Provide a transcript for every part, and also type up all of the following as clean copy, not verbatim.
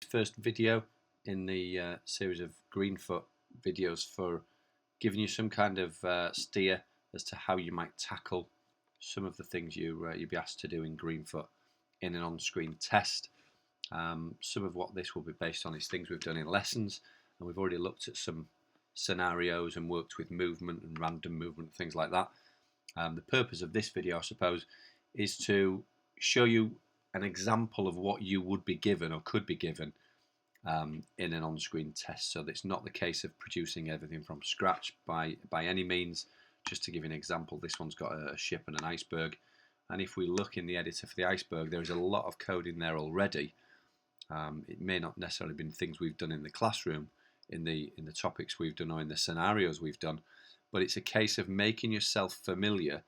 first video in the series of Greenfoot videos for giving you some kind of steer as to how you might tackle some of the things you'd be asked to do in Greenfoot in an on-screen test. Some of what this will be based on is things we've done in lessons, and we've already looked at some scenarios and worked with movement and random movement, things like that. The purpose of this video, I suppose, is to show you an example of what you would be given or could be given in an on-screen test. So it's not the case of producing everything from scratch by any means. Just to give you an example, this one's got a ship and an iceberg, and if we look in the editor for the iceberg, there is a lot of code in there already. It may not necessarily have been things we've done in the classroom, in the topics we've done or in the scenarios we've done, but it's a case of making yourself familiar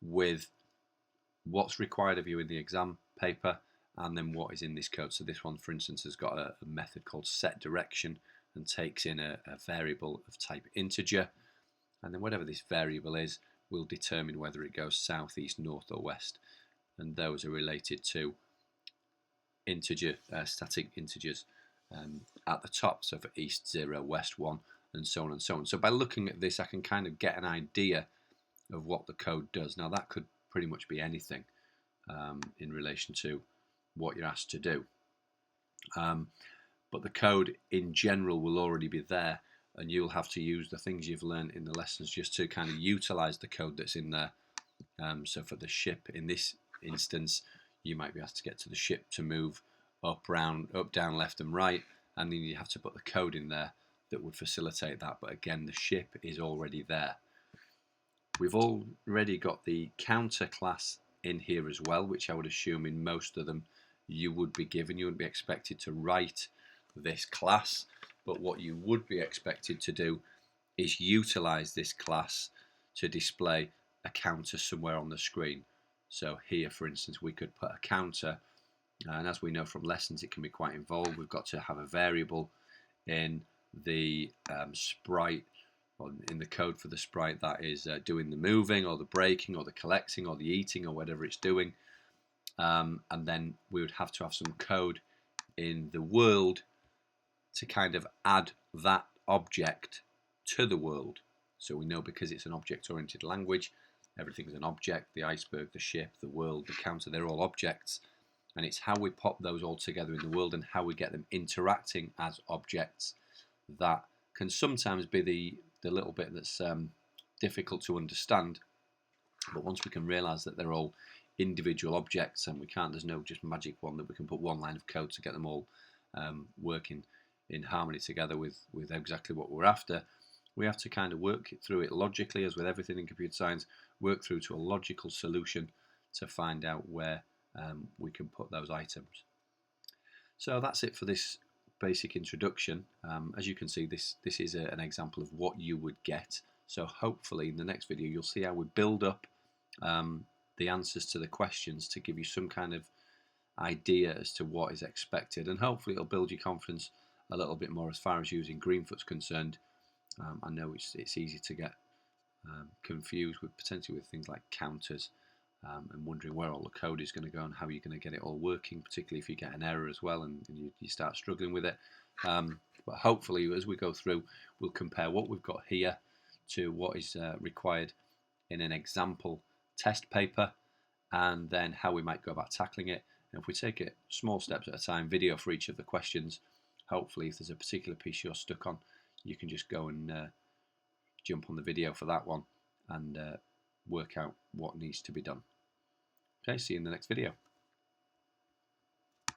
with what's required of you in the exam paper and then what is in this code. So this one, for instance, has got a method called set direction and takes in a variable of type integer, and then whatever this variable is will determine whether it goes south, east, north or west, and those are related to static integers at the top. So for east 0, west 1, and so on and so on. So by looking at this, I can kind of get an idea of what the code does. Now that could pretty much be anything in relation to what you're asked to do, but the code in general will already be there, and you'll have to use the things you've learned in the lessons just to kind of utilize the code that's in there. So for the ship in this instance, you might be asked to get to the ship to move up, down, left and right, and then you have to put the code in there that would facilitate that. But again, the ship is already there. We've already got the counter class in here as well, which I would assume in most of them you would be given. You wouldn't be expected to write this class, but what you would be expected to do is utilize this class to display a counter somewhere on the screen. So here, for instance, we could put a counter, and as we know from lessons, it can be quite involved. We've got to have a variable in the sprite, or in the code for the sprite, that is doing the moving or the braking or the collecting or the eating or whatever it's doing, and then we would have to have some code in the world to kind of add that object to the world. So we know, because it's an object-oriented language, everything's an object. The iceberg, the ship, the world, the counter, they're all objects, and it's how we pop those all together in the world and how we get them interacting as objects that can sometimes be the little bit that's difficult to understand. But once we can realize that they're all individual objects, and there's no just magic one that we can put one line of code to get them all working in harmony together with exactly what we're after. We have to kind of work through it logically, as with everything in computer science, work through to a logical solution to find out where we can put those items. So that's it for this basic introduction. As you can see, this is an example of what you would get. So hopefully in the next video you'll see how we build up the answers to the questions to give you some kind of idea as to what is expected, and hopefully it'll build your confidence a little bit more as far as using Greenfoot's concerned. I know it's easy to get confused with potentially with things like counters, and wondering where all the code is going to go and how you're going to get it all working, particularly if you get an error as well and you start struggling with it. But hopefully as we go through, we'll compare what we've got here to what is required in an example test paper, and then how we might go about tackling it. And if we take it small steps at a time, video for each of the questions, hopefully if there's a particular piece you're stuck on, you can just go and jump on the video for that one and work out what needs to be done. Okay, see you in the next video.